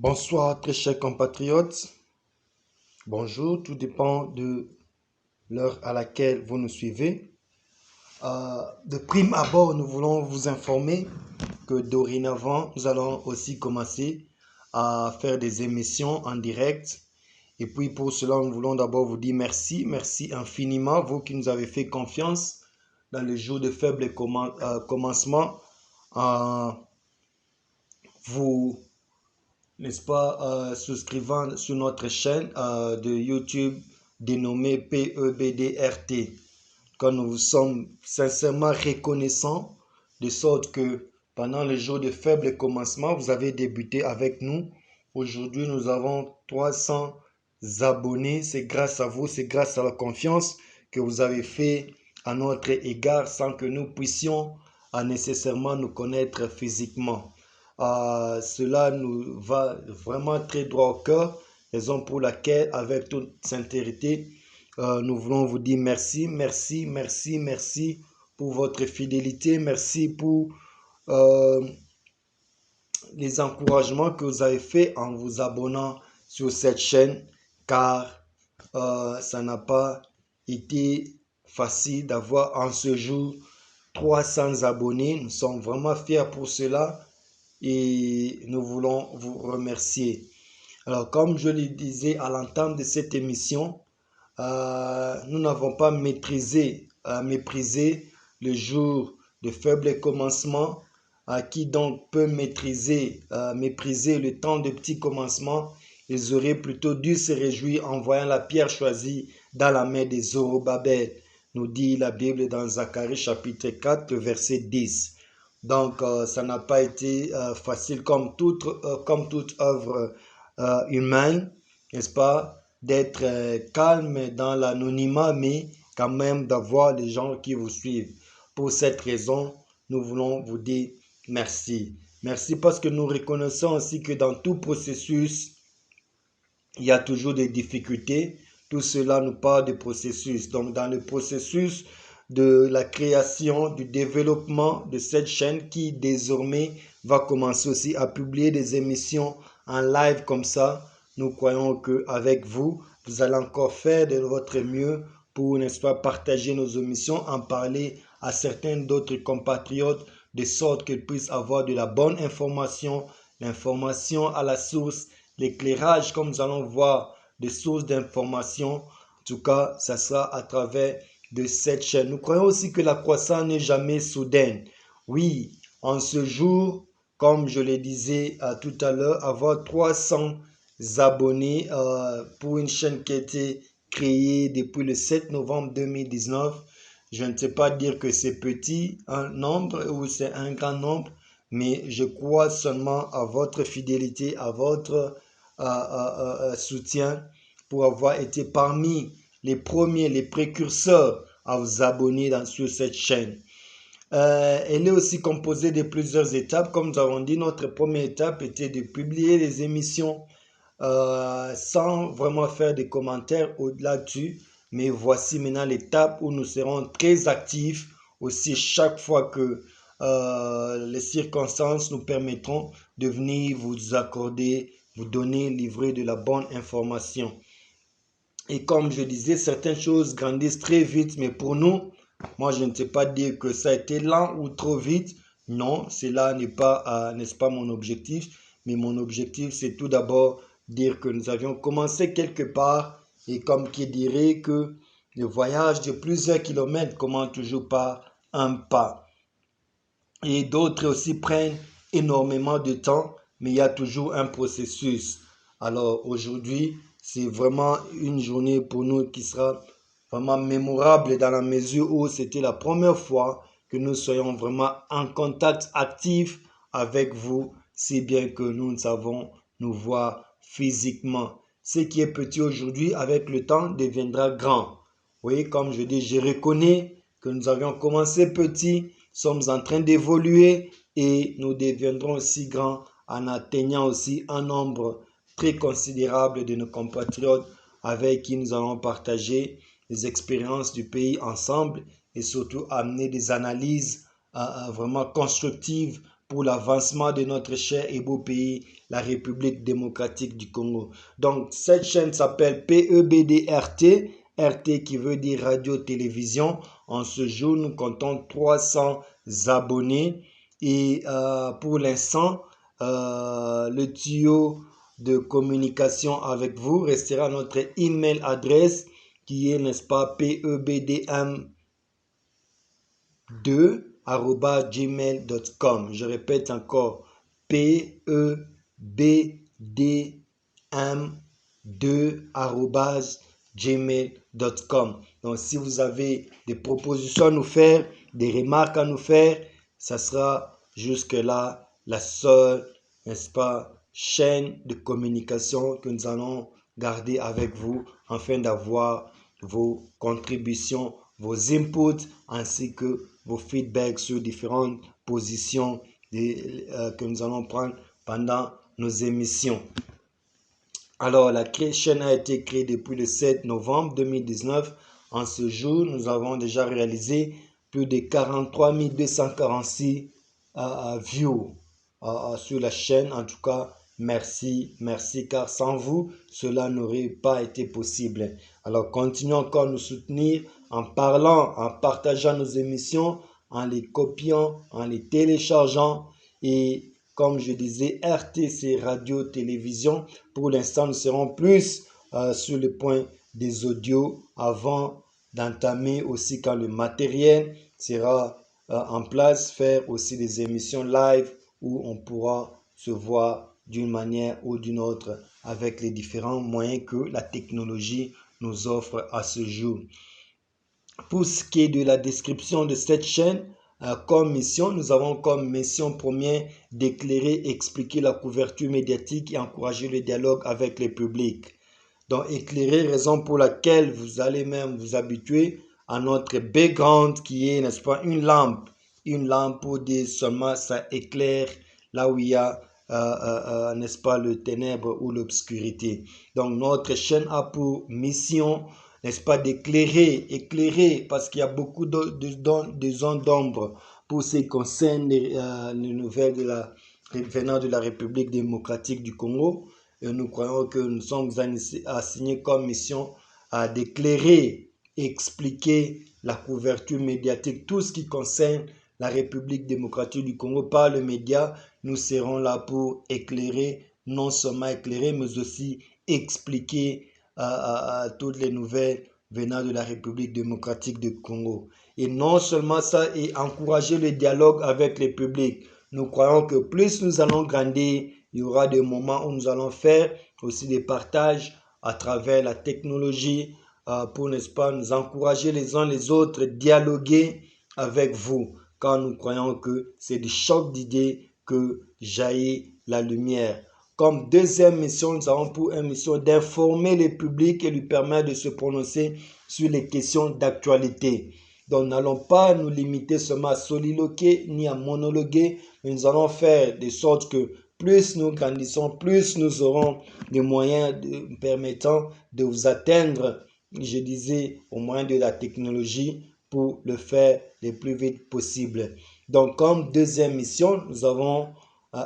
Bonsoir très chers compatriotes, bonjour, tout dépend de l'heure à laquelle vous nous suivez. De prime abord, nous voulons vous informer que dorénavant, nous allons aussi commencer à faire des émissions en direct. Et puis pour cela, nous voulons d'abord vous dire merci, merci infiniment, vous qui nous avez fait confiance dans les jours de faible commencement. Vous n'est-ce pas, souscrivant sur notre chaîne de YouTube dénommée PEBDRT. Quand nous vous sommes sincèrement reconnaissants, de sorte que pendant les jours de faible commencement, vous avez débuté avec nous. Aujourd'hui, nous avons 300 abonnés. C'est grâce à vous, c'est grâce à la confiance que vous avez fait à notre égard sans que nous puissions nécessairement nous connaître physiquement. Cela nous va vraiment très droit au cœur, raison pour laquelle, avec toute sincérité, nous voulons vous dire merci, merci, merci, merci pour votre fidélité, merci pour euh, les encouragements que vous avez faits en vous abonnant sur cette chaîne, car ça n'a pas été facile d'avoir en ce jour 300 abonnés. Nous sommes vraiment fiers pour cela et nous voulons vous remercier. Alors, comme je le disais à l'entame de cette émission, nous n'avons pas méprisé le jour de faible commencement. Qui donc peut mépriser le temps de petit commencement? Ils auraient plutôt dû se réjouir en voyant la pierre choisie dans la main des Zorobabel, nous dit la Bible dans Zacharie chapitre 4, verset 10. Donc, ça n'a pas été facile comme toute œuvre humaine, n'est-ce pas, d'être calme dans l'anonymat, mais quand même d'avoir les gens qui vous suivent. Pour cette raison, nous voulons vous dire merci. Merci parce que nous reconnaissons aussi que dans tout processus, il y a toujours des difficultés. Tout cela nous parle de processus. Donc, dans le processus de la création, du développement de cette chaîne qui désormais va commencer aussi à publier des émissions en live comme ça, nous croyons qu'avec vous, vous allez encore faire de votre mieux pour, n'est-ce pas, partager nos émissions, en parler à certains d'autres compatriotes, de sorte qu'ils puissent avoir de la bonne information, l'information à la source, l'éclairage, comme nous allons voir, des sources d'information. En tout cas, ça sera à travers de cette chaîne. Nous croyons aussi que la croissance n'est jamais soudaine. Oui, en ce jour, comme je le disais tout à l'heure, avoir 300 abonnés pour une chaîne qui a été créée depuis le 7 novembre 2019. Je ne sais pas dire que c'est petit un nombre ou c'est un grand nombre, mais je crois seulement à votre fidélité, à votre soutien pour avoir été parmi les premiers, les précurseurs à vous abonner sur cette chaîne. Elle est aussi composée de plusieurs étapes. Comme nous avons dit, notre première étape était de publier les émissions sans vraiment faire des commentaires au-delà dessus. Mais voici maintenant l'étape où nous serons très actifs aussi chaque fois que les circonstances nous permettront de venir vous accorder, vous donner, livrer de la bonne information. Et comme je disais, certaines choses grandissent très vite, mais pour nous, moi je ne sais pas dire que ça a été lent ou trop vite. Non, cela n'est pas, n'est-ce pas mon objectif, mais mon objectif c'est tout d'abord dire que nous avions commencé quelque part et comme qui dirait que le voyage de plusieurs kilomètres commence toujours par un pas. Et d'autres aussi prennent énormément de temps, mais il y a toujours un processus. Alors aujourd'hui, c'est vraiment une journée pour nous qui sera vraiment mémorable dans la mesure où c'était la première fois que nous soyons vraiment en contact actif avec vous, si bien que nous savons nous voir physiquement. Ce qui est petit aujourd'hui, avec le temps, deviendra grand. Oui, comme je dis, je reconnais que nous avions commencé petit, sommes en train d'évoluer et nous deviendrons aussi grands en atteignant aussi un nombre très considérable de nos compatriotes avec qui nous allons partager les expériences du pays ensemble et surtout amener des analyses vraiment constructives pour l'avancement de notre cher et beau pays, la République démocratique du Congo. Donc, cette chaîne s'appelle PEBDRT, RT qui veut dire radio-télévision. En ce jour, nous comptons 300 abonnés. Et pour l'instant, le tuyau de communication avec vous restera notre email adresse qui est, n'est-ce pas, pebdm2@gmail.com. Je répète encore, pebdm2@gmail.com. Donc, si vous avez des propositions à nous faire, des remarques à nous faire, ça sera jusque-là la seule, n'est-ce pas, chaîne de communication que nous allons garder avec vous afin d'avoir vos contributions, vos inputs ainsi que vos feedbacks sur différentes positions que nous allons prendre pendant nos émissions. Alors, la chaîne a été créée depuis le 7 novembre 2019. En ce jour, nous avons déjà réalisé plus de 43 246 views sur la chaîne. En tout cas, merci, car sans vous, cela n'aurait pas été possible. Alors, continuons encore à nous soutenir en parlant, en partageant nos émissions, en les copiant, en les téléchargeant. Et comme je disais, RTC radio-télévision. Pour l'instant, nous serons plus sur le point des audios avant d'entamer aussi quand le matériel sera en place, faire aussi des émissions live où on pourra se voir d'une manière ou d'une autre avec les différents moyens que la technologie nous offre à ce jour. Pour ce qui est de la description de cette chaîne, comme mission, nous avons comme mission première d'éclairer, expliquer la couverture médiatique et encourager le dialogue avec le public. Donc, éclairer, raison pour laquelle vous allez même vous habituer à notre background qui est, n'est-ce pas, une lampe pour dire seulement ça éclaire là où il y a, n'est-ce pas, le ténèbre ou l'obscurité. Donc, notre chaîne a pour mission, n'est-ce pas, éclairer, parce qu'il y a beaucoup de zones d'ombre pour ce qui concerne les nouvelles venant de la République démocratique du Congo. Et nous croyons que nous sommes assignés comme mission d'éclairer, expliquer la couverture médiatique, tout ce qui concerne la République démocratique du Congo par le média. Nous serons là pour éclairer, non seulement éclairer, mais aussi expliquer toutes les nouvelles venant de la République démocratique du Congo. Et non seulement ça, et encourager le dialogue avec le public. Nous croyons que plus nous allons grandir, il y aura des moments où nous allons faire aussi des partages à travers la technologie pour, n'est-ce pas, nous encourager les uns les autres, dialoguer avec vous. Car nous croyons que c'est du choc d'idées que jaillit la lumière. Comme deuxième mission, nous avons pour une mission d'informer le public et lui permettre de se prononcer sur les questions d'actualité. Donc, nous n'allons pas nous limiter seulement à soliloquer ni à monologuer, mais nous allons faire de sorte que plus nous grandissons, plus nous aurons des moyens permettant de vous atteindre, je disais, au moyen de la technologie pour le faire le plus vite possible. Donc, comme deuxième mission, nous avons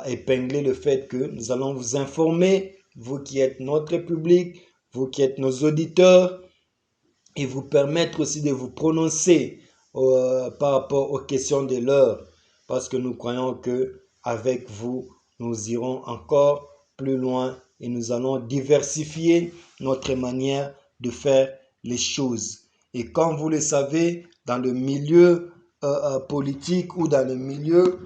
épinglé le fait que nous allons vous informer, vous qui êtes notre public, vous qui êtes nos auditeurs, et vous permettre aussi de vous prononcer par rapport aux questions de l'heure, parce que nous croyons que avec vous, nous irons encore plus loin et nous allons diversifier notre manière de faire les choses. Et comme vous le savez, dans le milieu politique ou dans le milieu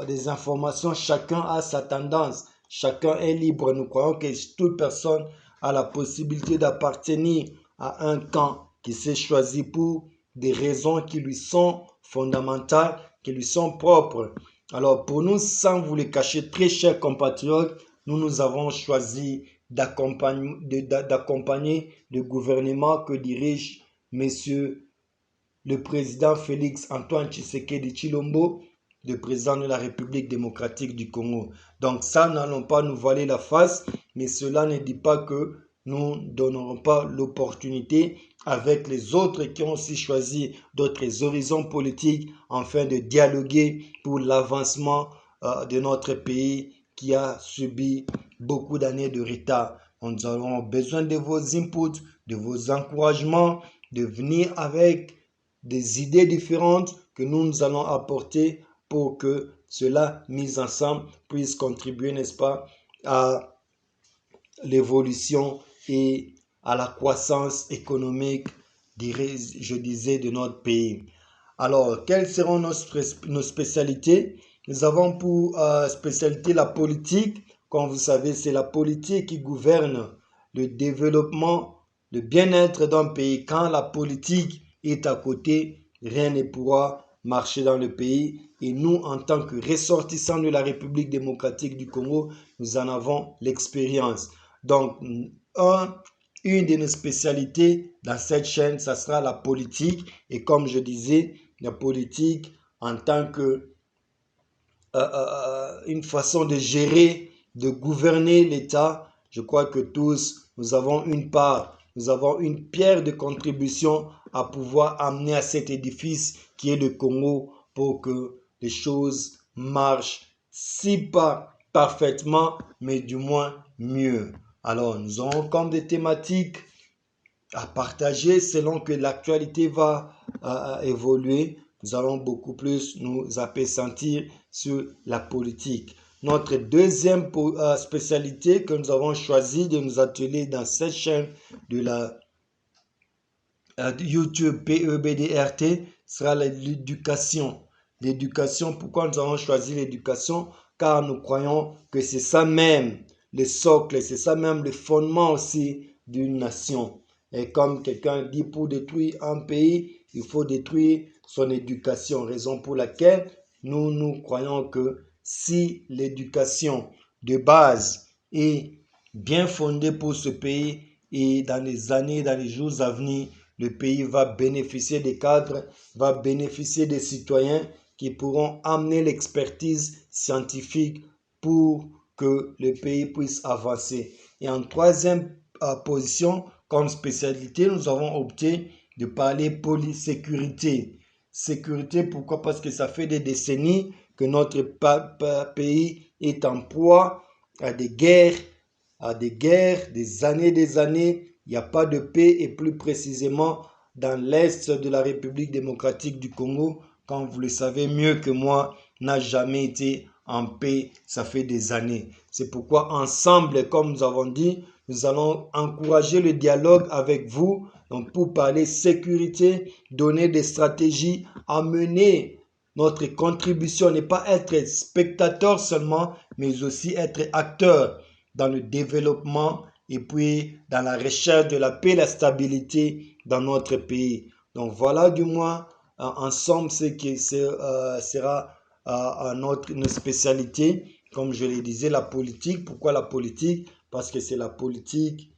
des informations, chacun a sa tendance, chacun est libre. Nous croyons que toute personne a la possibilité d'appartenir à un camp qui s'est choisi pour des raisons qui lui sont fondamentales, qui lui sont propres. Alors pour nous, sans vous le cacher, très chers compatriotes, nous avons choisi d'accompagner le gouvernement que dirige Monsieur le président Félix Antoine Tshisekedi Tshilombo, le président de la République démocratique du Congo. Donc ça, n'allons pas nous voiler la face, mais cela ne dit pas que nous ne donnerons pas l'opportunité avec les autres qui ont aussi choisi d'autres horizons politiques afin de dialoguer pour l'avancement de notre pays qui a subi beaucoup d'années de retard. Nous avons besoin de vos inputs, de vos encouragements, de venir avec des idées différentes que nous allons apporter pour que cela, mis ensemble, puisse contribuer, n'est-ce pas, à l'évolution et à la croissance économique, je disais, de notre pays. Alors, quelles seront nos spécialités? Nous avons pour spécialité la politique. Comme vous savez, c'est la politique qui gouverne le développement, le bien-être d'un pays. Quand la politique est à côté, rien ne pourra marcher dans le pays. Et nous, en tant que ressortissants de la République démocratique du Congo, nous en avons l'expérience. Donc, une de nos spécialités dans cette chaîne, ça sera la politique. Et comme je disais, la politique en tant que une façon de gérer, de gouverner l'État. Je crois que tous, nous avons une part, nous avons une pierre de contribution à pouvoir amener à cet édifice qui est le Congo pour que les choses marchent, si pas parfaitement, mais du moins mieux. Alors, nous aurons comme des thématiques à partager selon que l'actualité va évoluer. Nous allons beaucoup plus nous appesantir sur la politique. Notre deuxième spécialité que nous avons choisi de nous atteler dans cette chaîne de la YouTube PEBDRT sera l'éducation. L'éducation, pourquoi nous avons choisi l'éducation? Car nous croyons que c'est ça même le socle, c'est ça même le fondement aussi d'une nation. Et comme quelqu'un dit, pour détruire un pays, il faut détruire son éducation. Raison pour laquelle nous croyons que si l'éducation de base est bien fondée pour ce pays et dans les années, dans les jours à venir, le pays va bénéficier des cadres, va bénéficier des citoyens qui pourront amener l'expertise scientifique pour que le pays puisse avancer. Et en troisième position, comme spécialité, nous avons opté de parler polysécurité. Sécurité, pourquoi? Parce que ça fait des décennies que notre pays est en proie à des guerres, des années. Il n'y a pas de paix et plus précisément dans l'est de la République démocratique du Congo, comme vous le savez mieux que moi, n'a jamais été en paix, ça fait des années. C'est pourquoi ensemble, comme nous avons dit, nous allons encourager le dialogue avec vous, donc pour parler sécurité, donner des stratégies, amener notre contribution, ne pas être spectateur seulement, mais aussi être acteur dans le développement et puis dans la recherche de la paix et la stabilité dans notre pays. Donc voilà du moins ensemble ce qui sera notre spécialité. Comme je le disais, la politique. Pourquoi la politique? Parce que c'est la politique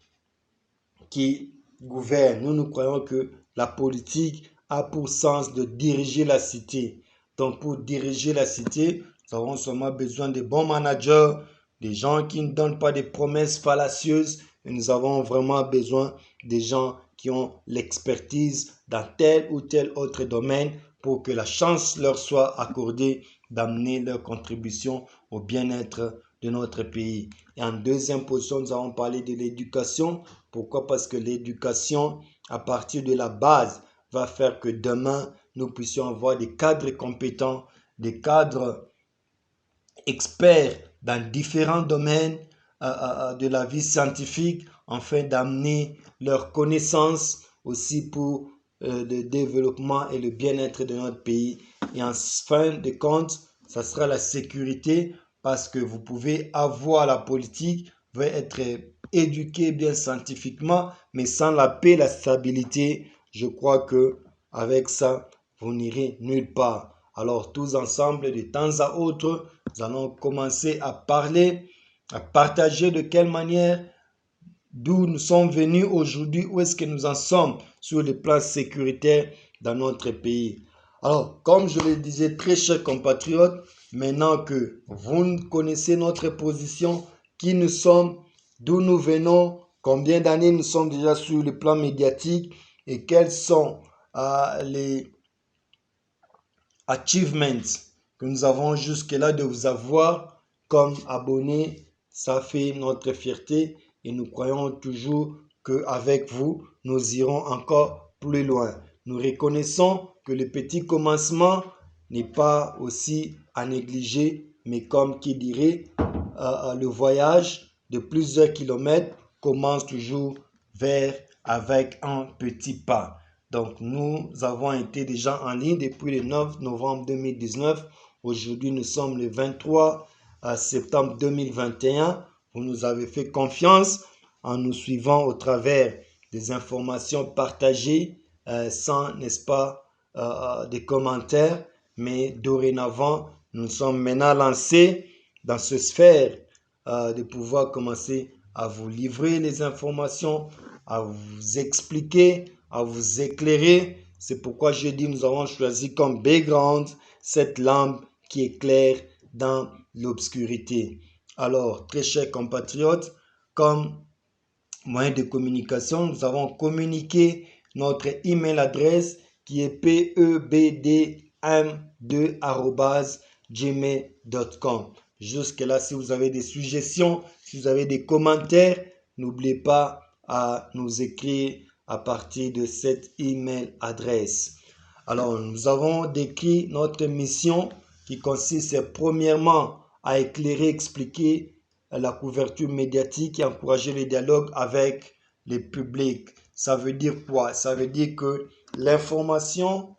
qui gouverne. Nous croyons que la politique a pour sens de diriger la cité. Donc pour diriger la cité, nous avons seulement besoin de bons managers, des gens qui ne donnent pas des promesses fallacieuses. Et nous avons vraiment besoin des gens qui ont l'expertise dans tel ou tel autre domaine pour que la chance leur soit accordée d'amener leur contribution au bien-être de notre pays. Et en deuxième position, nous allons parler de l'éducation. Pourquoi? Parce que l'éducation, à partir de la base, va faire que demain, nous puissions avoir des cadres compétents, des cadres experts dans différents domaines de la vie scientifique, afin d'amener leurs connaissances aussi pour le développement et le bien-être de notre pays. Et en fin de compte, ça sera la sécurité, parce que vous pouvez avoir la politique, vous pouvez être éduqué bien scientifiquement, mais sans la paix, la stabilité, je crois que avec ça, vous n'irez nulle part. Alors tous ensemble, de temps à autre, nous allons commencer à parler, à partager de quelle manière, d'où nous sommes venus aujourd'hui, où est-ce que nous en sommes sur le plan sécuritaire dans notre pays. Alors, comme je le disais, très chers compatriotes, maintenant que vous connaissez notre position, qui nous sommes, d'où nous venons, combien d'années nous sommes déjà sur le plan médiatique, et quels sont les achievements que nous avons jusque-là de vous avoir comme abonnés. Ça fait notre fierté et nous croyons toujours qu'avec vous, nous irons encore plus loin. Nous reconnaissons que le petit commencement n'est pas aussi à négliger, mais comme qui dirait, le voyage de plusieurs kilomètres commence toujours avec un petit pas. Donc, nous avons été déjà en ligne depuis le 9 novembre 2019. Aujourd'hui, nous sommes le 23 septembre 2021. Vous nous avez fait confiance en nous suivant au travers des informations partagées sans, n'est-ce pas, des commentaires. Mais dorénavant, nous sommes maintenant lancés dans ce sphère de pouvoir commencer à vous livrer les informations, à vous expliquer, à vous éclairer. C'est pourquoi je dis nous avons choisi comme background cette lampe qui éclaire dans l'obscurité. Alors, très chers compatriotes, comme moyen de communication, nous avons communiqué notre email adresse qui est pebdm2@gmail.com. Jusque-là, si vous avez des suggestions, si vous avez des commentaires, n'oubliez pas à nous écrire à partir de cette email adresse. Alors, nous avons décrit notre mission qui consiste premièrement à éclairer, expliquer la couverture médiatique et encourager le dialogue avec le public. Ça veut dire quoi? Ça veut dire que l'information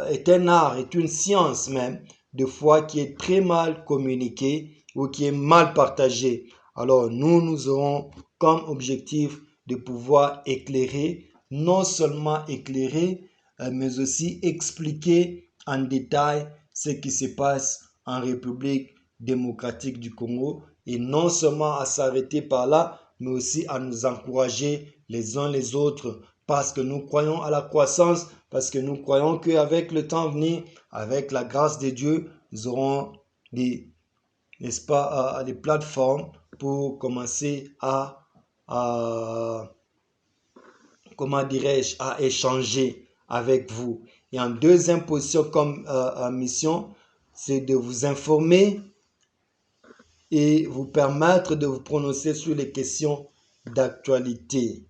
est un art, est une science même, de fois qui est très mal communiquée ou qui est mal partagée. Alors nous aurons comme objectif de pouvoir éclairer, non seulement éclairer, mais aussi expliquer en détail ce qui se passe en République démocratique du Congo et non seulement à s'arrêter par là, mais aussi à nous encourager les uns les autres parce que nous croyons à la croissance, parce que nous croyons qu'avec le temps venu, avec la grâce de Dieu, nous aurons des, n'est-ce pas, des plateformes pour commencer à comment dirais-je, à échanger avec vous. Et en deuxième position comme mission, c'est de vous informer et vous permettre de vous prononcer sur les questions d'actualité.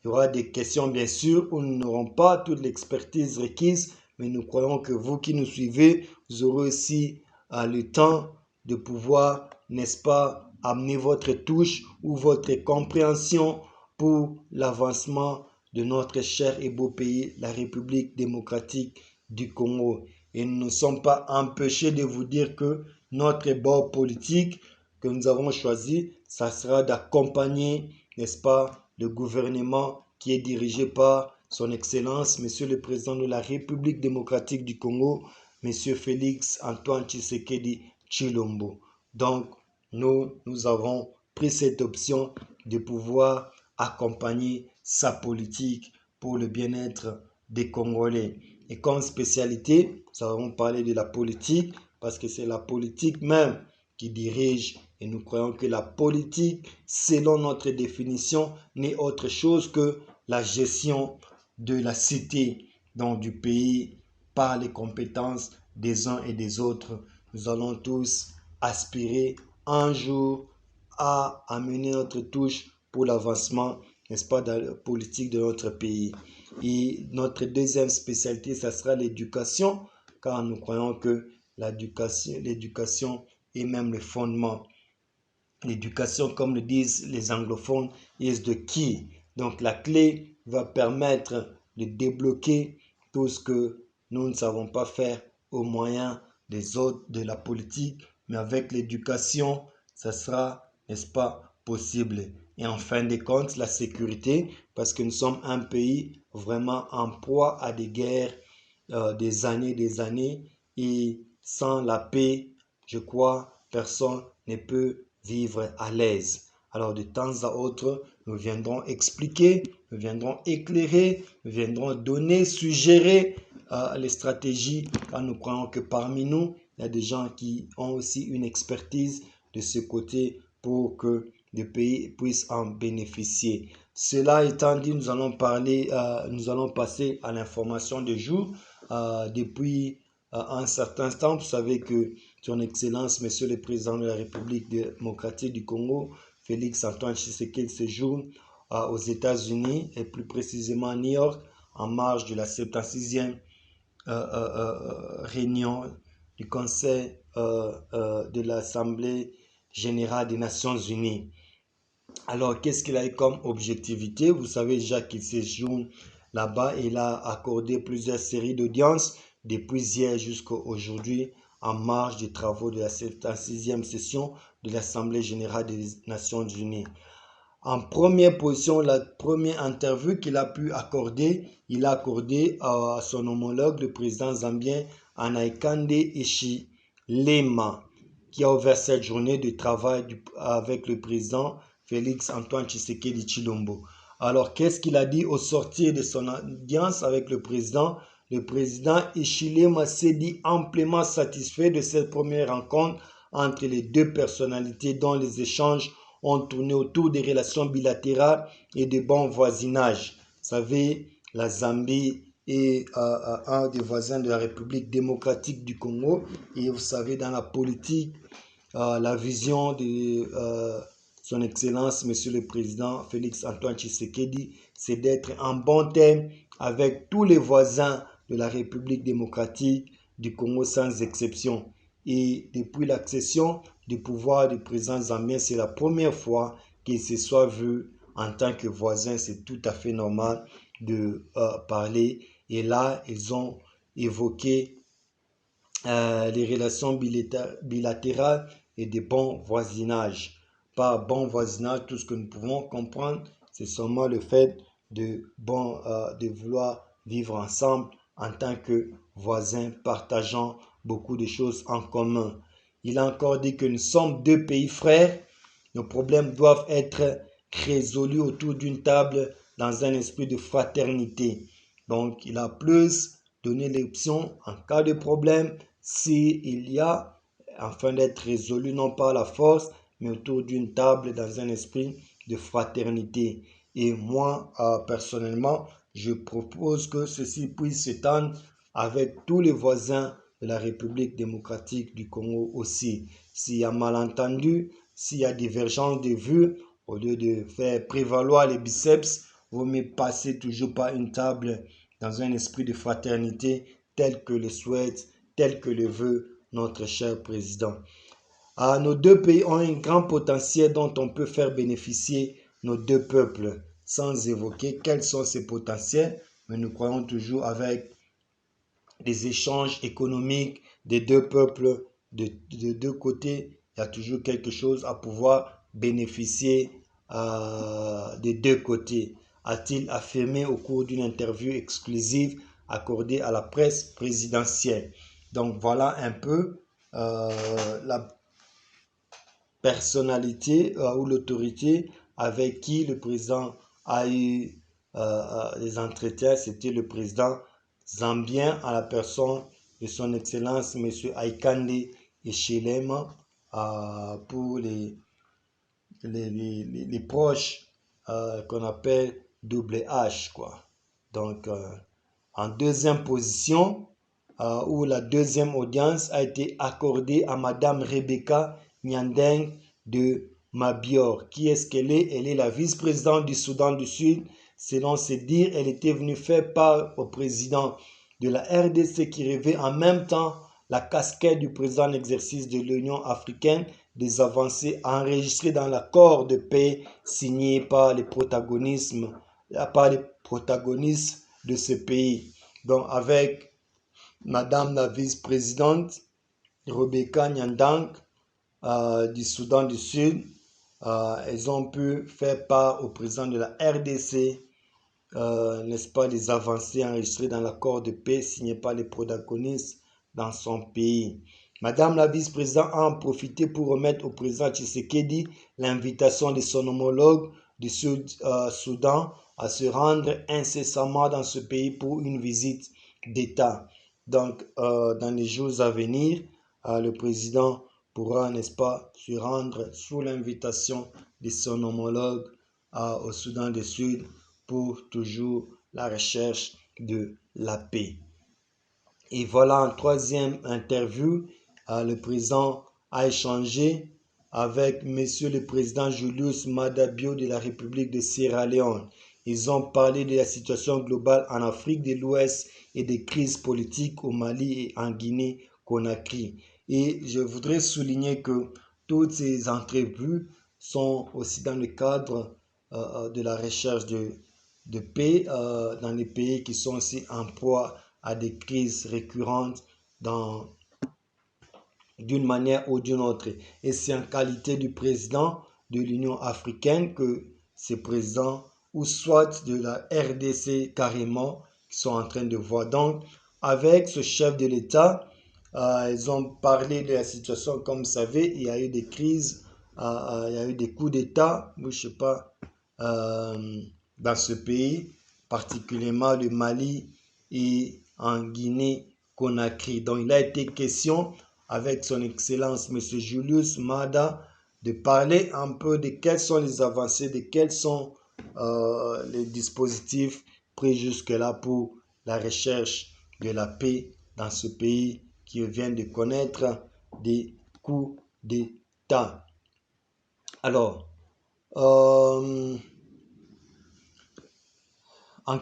Il y aura des questions, bien sûr, où nous n'aurons pas toute l'expertise requise, mais nous croyons que vous qui nous suivez, vous aurez aussi le temps de pouvoir, n'est-ce pas, amener votre touche ou votre compréhension pour l'avancement de notre cher et beau pays, la République démocratique du Congo. Et nous ne sommes pas empêchés de vous dire que notre bord politique que nous avons choisi, ça sera d'accompagner, n'est-ce pas, le gouvernement qui est dirigé par son Excellence, Monsieur le Président de la République démocratique du Congo, Monsieur Félix Antoine Tshisekedi Tshilombo. Donc, nous avons pris cette option de pouvoir accompagner sa politique pour le bien-être des Congolais. Et comme spécialité, nous avons parlé de la politique parce que c'est la politique même qui dirige et nous croyons que la politique, selon notre définition, n'est autre chose que la gestion de la cité, donc du pays, par les compétences des uns et des autres. Nous allons tous aspirer un jour à amener notre touche pour l'avancement, n'est-ce pas, dans la politique de notre pays. Et notre deuxième spécialité, ça sera l'éducation, car nous croyons que l'éducation est même le fondement. L'éducation, comme le disent les anglophones, is the key. Donc la clé va permettre de débloquer tout ce que nous ne savons pas faire au moyen des autres, de la politique, mais avec l'éducation, ça sera, n'est-ce pas, possible. Et en fin de compte, la sécurité, parce que nous sommes un pays vraiment en proie à des guerres des années, et sans la paix, je crois, personne ne peut vivre à l'aise. Alors de temps à autre, nous viendrons expliquer, nous viendrons éclairer, nous viendrons donner, suggérer les stratégies, car nous croyons que parmi nous, il y a des gens qui ont aussi une expertise de ce côté pour que le pays puisse en bénéficier. Cela étant dit, nous allons passer à l'information du jour. Depuis un certain temps, vous savez que Son Excellence, Monsieur le Président de la République démocratique du Congo, Félix Antoine Tshisekedi, séjourne aux États-Unis et plus précisément à New York, en marge de la 76e réunion du Conseil de l'Assemblée générale des Nations Unies. Alors, qu'est-ce qu'il a eu comme objectivité? Vous savez déjà qu'il séjourne là-bas et il a accordé plusieurs séries d'audiences depuis hier jusqu'à aujourd'hui en marge des travaux de la 76e session de l'Assemblée générale des Nations Unies. En première position, la première interview qu'il a pu accorder, il a accordé à son homologue, le président zambien Anaïkande Hichilema, qui a ouvert cette journée de travail avec le président Félix Antoine Tshisekedi Tshilombo. Alors, qu'est-ce qu'il a dit au sortir de son audience avec le président? Le président Hichilema s'est dit amplement satisfait de cette première rencontre entre les deux personnalités dont les échanges ont tourné autour des relations bilatérales et de bon voisinage. Vous savez, la Zambie est un des voisins de la République démocratique du Congo. Et vous savez, dans la politique, la vision de Son Excellence, Monsieur le Président Félix Antoine Tshisekedi, c'est d'être en bon terme avec tous les voisins de la République démocratique du Congo sans exception. Et depuis l'accession du pouvoir du président zambien, c'est la première fois qu'il se soit vu en tant que voisin. C'est tout à fait normal de parler. Et là, ils ont évoqué les relations bilatérales et de bon voisinage. Par bon voisinage, tout ce que nous pouvons comprendre, c'est seulement le fait de vouloir vivre ensemble en tant que voisins, partageant beaucoup de choses en commun. Il a encore dit que nous sommes deux pays frères. Nos problèmes doivent être résolus autour d'une table dans un esprit de fraternité. Donc, il a plus donné l'option en cas de problème, s'il y a, afin d'être résolu non pas à la force, mais autour d'une table dans un esprit de fraternité. Et moi, personnellement, je propose que ceci puisse s'étendre avec tous les voisins de la République démocratique du Congo aussi. S'il y a malentendu, s'il y a divergence de vues, au lieu de faire prévaloir les biceps, vous me passez toujours par une table dans un esprit de fraternité tel que le souhaite, tel que le veut notre cher président. Nos deux pays ont un grand potentiel dont on peut faire bénéficier nos deux peuples, sans évoquer quels sont ces potentiels, mais nous croyons toujours avec des échanges économiques des deux peuples, de deux côtés, il y a toujours quelque chose à pouvoir bénéficier des deux côtés, a-t-il affirmé au cours d'une interview exclusive accordée à la presse présidentielle. Donc voilà un peu la personnalité ou l'autorité avec qui le président a eu des entretiens. C'était le président zambien à la personne de son excellence M. Aikande Hichilema pour les proches qu'on appelle double H, quoi. Donc en deuxième position, où la deuxième audience a été accordée à Madame Rebecca Nyandeng de Mabior. Qui est-ce qu'elle est? Elle est la vice-présidente du Soudan du Sud. Selon ses dires, elle était venue faire part au président de la RDC qui revêt en même temps la casquette du président en exercice de l'Union africaine, des avancées enregistrées dans l'accord de paix signé par les protagonistes de ce pays. Donc avec Madame la vice-présidente Rebecca Nyandeng du Soudan du Sud, elles ont pu faire part au président de la RDC, n'est-ce pas, les avancées enregistrées dans l'accord de paix signé par les protagonistes dans son pays. Madame la vice-présidente a en profité pour remettre au président Tshisekedi l'invitation de son homologue du Soudan à se rendre incessamment dans ce pays pour une visite d'État. Donc, dans les jours à venir, le président pourra, n'est-ce pas, se rendre sous l'invitation de son homologue au Soudan du Sud pour toujours la recherche de la paix. Et voilà, en troisième interview, le président a échangé avec Monsieur le Président Julius Maada Bio de la République de Sierra Leone. Ils ont parlé de la situation globale en Afrique de l'Ouest et des crises politiques au Mali et en Guinée-Conakry. Et je voudrais souligner que toutes ces entrevues sont aussi dans le cadre de la recherche de paix dans les pays qui sont aussi en proie à des crises récurrentes d'une manière ou d'une autre. Et c'est en qualité du président de l'Union africaine que ces présidents, ou soit de la RDC carrément, qui sont en train de voir. Donc, avec ce chef de l'État, ils ont parlé de la situation. Comme vous savez, il y a eu des crises, il y a eu des coups d'État, je ne sais pas, dans ce pays, particulièrement le Mali et en Guinée-Conakry. Donc, il a été question avec son Excellence M. Julius Maada de parler un peu de quelles sont les avancées, de quels sont les dispositifs pris jusque-là pour la recherche de la paix dans ce pays qui vient de connaître des coups d'État. Alors, en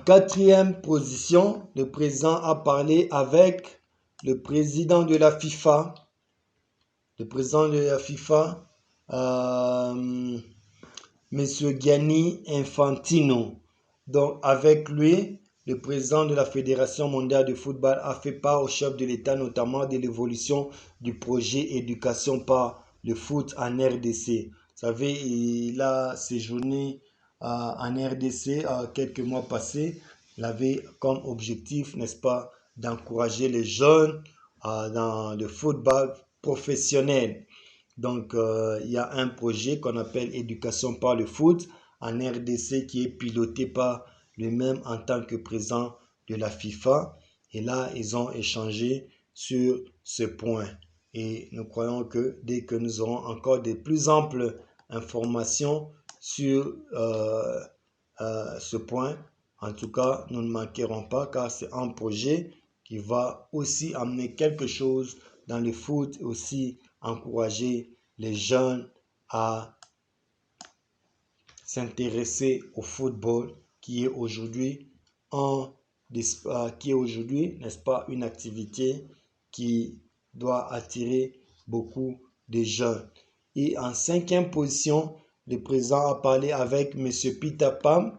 quatrième position, le président a parlé avec le président de la FIFA, Monsieur Gianni Infantino. Donc, avec lui, le président de la Fédération mondiale de football a fait part au chef de l'État, notamment de l'évolution du projet éducation par le foot en RDC. Vous savez, il a séjourné en RDC quelques mois passés. Il avait comme objectif, n'est-ce pas, d'encourager les jeunes dans le football professionnel. Donc, il y a un projet qu'on appelle Éducation par le foot en RDC qui est piloté par lui-même en tant que président de la FIFA. Et là, ils ont échangé sur ce point. Et nous croyons que dès que nous aurons encore de plus amples informations sur ce point, en tout cas, nous ne manquerons pas car c'est un projet qui va aussi amener quelque chose dans le foot, aussi encourager les jeunes à s'intéresser au football qui est aujourd'hui n'est-ce pas, une activité qui doit attirer beaucoup de jeunes. Et en cinquième position, le président a parlé avec M. Peter Pham,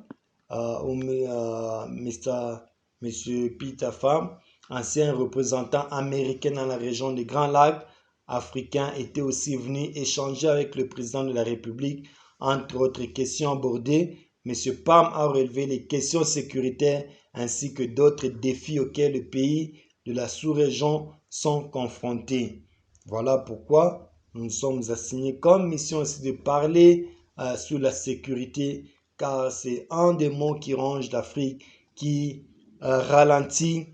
Monsieur Peter Pham, ancien représentant américain dans la région des Grands Lacs africains, était aussi venu échanger avec le président de la République. Entre autres questions abordées, M. Pham a relevé les questions sécuritaires ainsi que d'autres défis auxquels le pays de la sous-région sont confrontés. Voilà pourquoi nous nous sommes assignés comme mission aussi de parler sur la sécurité, car c'est un des mots qui ronge l'Afrique, qui ralentit,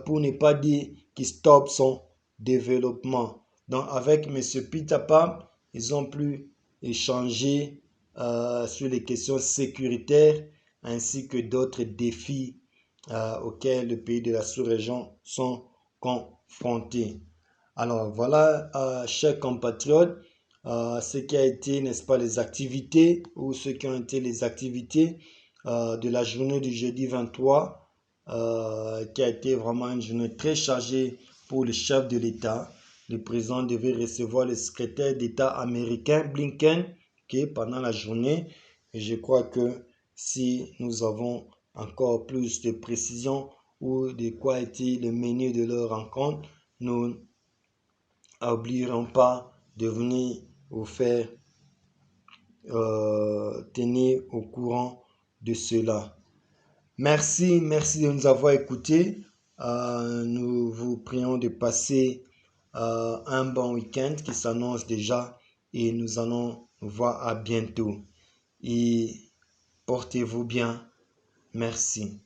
pour ne pas dire qui stoppe son développement. Donc avec M. Peter Pham, ils ont pu échanger sur les questions sécuritaires ainsi que d'autres défis auxquels le pays de la sous-région sont confrontés. Alors voilà, chers compatriotes, ce qui a été, n'est-ce pas, les activités ou ce qui ont été les activités de la journée du jeudi 23, qui a été vraiment une journée très chargée pour le chef de l'État. Le président devait recevoir le secrétaire d'État américain Blinken pendant la journée. Et je crois que si nous avons encore plus de précisions ou de quoi était le menu de leur rencontre, nous n'oublierons pas de venir vous faire tenir au courant de cela. Merci de nous avoir écoutés. Nous vous prions de passer un bon week-end qui s'annonce déjà et nous allons nous voir à bientôt. Et portez-vous bien. Merci.